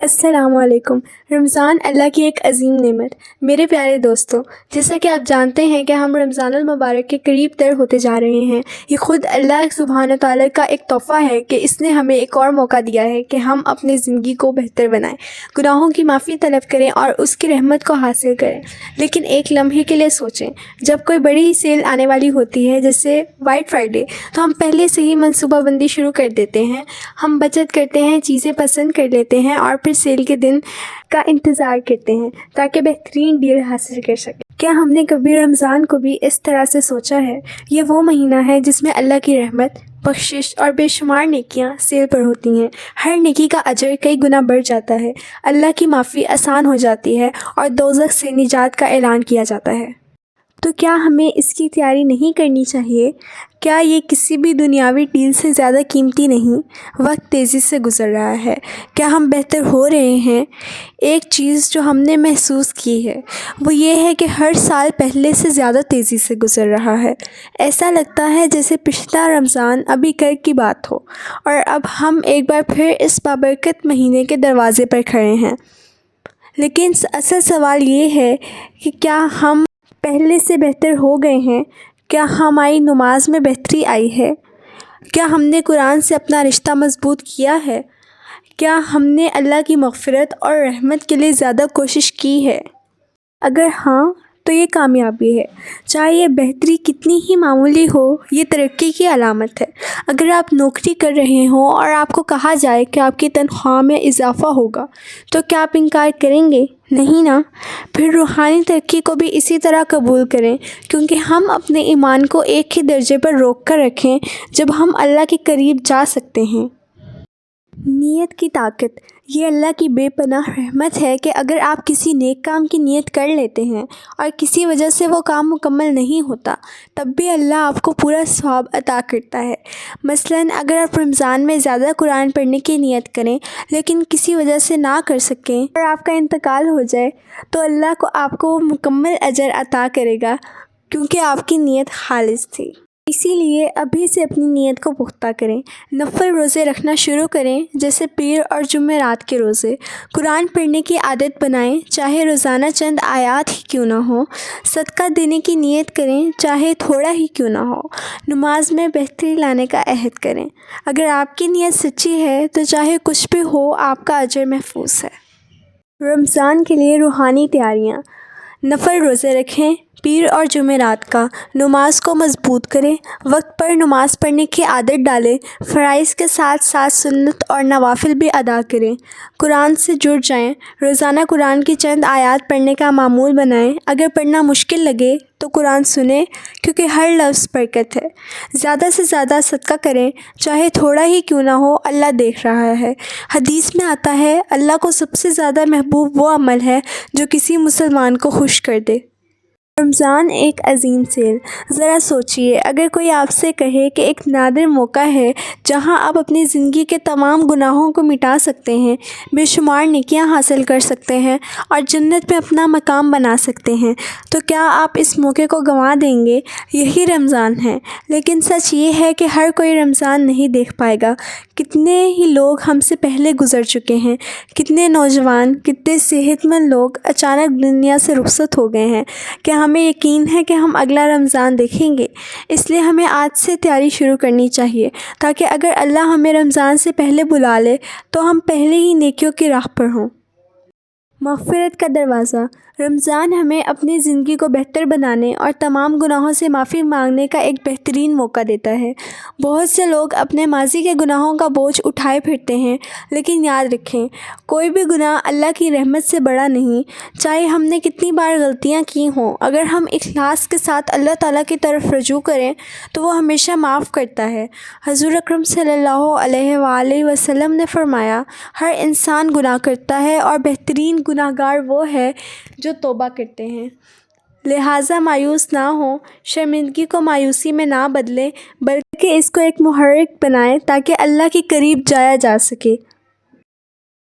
السلام علیکم۔ رمضان اللہ کی ایک عظیم نعمت۔ میرے پیارے دوستوں، جیسا کہ آپ جانتے ہیں کہ ہم رمضان المبارک کے قریب تر ہوتے جا رہے ہیں۔ یہ خود اللہ سبحانہ تعالیٰ کا ایک تحفہ ہے کہ اس نے ہمیں ایک اور موقع دیا ہے کہ ہم اپنی زندگی کو بہتر بنائیں، گناہوں کی معافی طلب کریں اور اس کی رحمت کو حاصل کریں۔ لیکن ایک لمحے کے لیے سوچیں، جب کوئی بڑی سیل آنے والی ہوتی ہے جیسے وائٹ فرائیڈے، تو ہم پہلے سے ہی منصوبہ بندی شروع کر دیتے ہیں۔ ہم بچت کرتے ہیں، چیزیں پسند کر لیتے ہیں اور پھر سیل کے دن کا انتظار کرتے ہیں تاکہ بہترین ڈیل حاصل کر سکیں۔ کیا ہم نے کبھی رمضان کو بھی اس طرح سے سوچا ہے؟ یہ وہ مہینہ ہے جس میں اللہ کی رحمت، بخشش اور بے شمار نیکیاں سیل پر ہوتی ہیں۔ ہر نیکی کا اجر کئی گنا بڑھ جاتا ہے، اللہ کی معافی آسان ہو جاتی ہے اور دوزخ سے نجات کا اعلان کیا جاتا ہے۔ تو کیا ہمیں اس کی تیاری نہیں کرنی چاہیے؟ کیا یہ کسی بھی دنیاوی ڈیل سے زیادہ قیمتی نہیں؟ وقت تیزی سے گزر رہا ہے، کیا ہم بہتر ہو رہے ہیں؟ ایک چیز جو ہم نے محسوس کی ہے وہ یہ ہے کہ ہر سال پہلے سے زیادہ تیزی سے گزر رہا ہے۔ ایسا لگتا ہے جیسے پچھلا رمضان ابھی کل کی بات ہو اور اب ہم ایک بار پھر اس بابرکت مہینے کے دروازے پر کھڑے ہیں۔ لیکن اصل سوال یہ ہے کہ کیا ہم پہلے سے بہتر ہو گئے ہیں؟ کیا ہماری نماز میں بہتری آئی ہے؟ کیا ہم نے قرآن سے اپنا رشتہ مضبوط کیا ہے؟ کیا ہم نے اللہ کی مغفرت اور رحمت کے لیے زیادہ کوشش کی ہے؟ اگر ہاں تو یہ کامیابی ہے، چاہے یہ بہتری کتنی ہی معمولی ہو، یہ ترقی کی علامت ہے۔ اگر آپ نوکری کر رہے ہوں اور آپ کو کہا جائے کہ آپ کی تنخواہ میں اضافہ ہوگا تو کیا آپ انکار کریں گے؟ نہیں نا۔ پھر روحانی ترقی کو بھی اسی طرح قبول کریں، کیونکہ ہم اپنے ایمان کو ایک ہی درجے پر روک کر رکھیں جب ہم اللہ کے قریب جا سکتے ہیں۔ نیت کی طاقت، یہ اللہ کی بے پناہ رحمت ہے کہ اگر آپ کسی نیک کام کی نیت کر لیتے ہیں اور کسی وجہ سے وہ کام مکمل نہیں ہوتا، تب بھی اللہ آپ کو پورا ثواب عطا کرتا ہے۔ مثلاً اگر آپ رمضان میں زیادہ قرآن پڑھنے کی نیت کریں لیکن کسی وجہ سے نہ کر سکیں اور آپ کا انتقال ہو جائے تو اللہ کو آپ کو وہ مکمل اجر عطا کرے گا، کیونکہ آپ کی نیت خالص تھی۔ اسی لیے ابھی سے اپنی نیت کو پختہ کریں، نفل روزے رکھنا شروع کریں جیسے پیر اور جمعرات کے روزے۔ قرآن پڑھنے کی عادت بنائیں، چاہے روزانہ چند آیات ہی کیوں نہ ہو۔ صدقہ دینے کی نیت کریں، چاہے تھوڑا ہی کیوں نہ ہو۔ نماز میں بہتری لانے کا عہد کریں۔ اگر آپ کی نیت سچی ہے تو چاہے کچھ بھی ہو، آپ کا اجر محفوظ ہے۔ رمضان کے لیے روحانی تیاریاں: نفل روزے رکھیں، پیر اور جمعرات کا، نماز کو مضبوط کریں، وقت پر نماز پڑھنے کی عادت ڈالیں، فرائض کے ساتھ ساتھ سنت اور نوافل بھی ادا کریں، قرآن سے جڑ جائیں، روزانہ قرآن کی چند آیات پڑھنے کا معمول بنائیں۔ اگر پڑھنا مشکل لگے تو قرآن سنیں، کیونکہ ہر لفظ برکت ہے۔ زیادہ سے زیادہ صدقہ کریں، چاہے تھوڑا ہی کیوں نہ ہو، اللہ دیکھ رہا ہے۔ حدیث میں آتا ہے، اللہ کو سب سے زیادہ محبوب وہ عمل ہے جو کسی مسلمان کو خوش کر دے۔ رمضان ایک عظیم سیل۔ ذرا سوچئے، اگر کوئی آپ سے کہے کہ ایک نادر موقع ہے جہاں آپ اپنی زندگی کے تمام گناہوں کو مٹا سکتے ہیں، بے شمار نیکیاں حاصل کر سکتے ہیں اور جنت میں اپنا مقام بنا سکتے ہیں، تو کیا آپ اس موقع کو گنوا دیں گے؟ یہی رمضان ہے۔ لیکن سچ یہ ہے کہ ہر کوئی رمضان نہیں دیکھ پائے گا۔ کتنے ہی لوگ ہم سے پہلے گزر چکے ہیں، کتنے نوجوان، کتنے صحت مند لوگ اچانک دنیا سے رخصت ہو گئے ہیں۔ کیا ہمیں یقین ہے کہ ہم اگلا رمضان دیکھیں گے؟ اس لیے ہمیں آج سے تیاری شروع کرنی چاہیے، تاکہ اگر اللہ ہمیں رمضان سے پہلے بلا لے تو ہم پہلے ہی نیکیوں کی راہ پر ہوں۔ مغفرت کا دروازہ: رمضان ہمیں اپنی زندگی کو بہتر بنانے اور تمام گناہوں سے معافی مانگنے کا ایک بہترین موقع دیتا ہے۔ بہت سے لوگ اپنے ماضی کے گناہوں کا بوجھ اٹھائے پھرتے ہیں، لیکن یاد رکھیں، کوئی بھی گناہ اللہ کی رحمت سے بڑا نہیں۔ چاہے ہم نے کتنی بار غلطیاں کی ہوں، اگر ہم اخلاص کے ساتھ اللہ تعالیٰ کی طرف رجوع کریں تو وہ ہمیشہ معاف کرتا ہے۔ حضور اکرم صلی اللہ علیہ وآلہ وسلم نے فرمایا، ہر انسان گناہ کرتا ہے اور بہترین گناہ گار وہ ہے جو توبہ کرتے ہیں۔ لہٰذا مایوس نہ ہوں، شرمندگی کو مایوسی میں نہ بدلیں، بلکہ اس کو ایک محرک بنائیں تاکہ اللہ کے قریب جایا جا سکے۔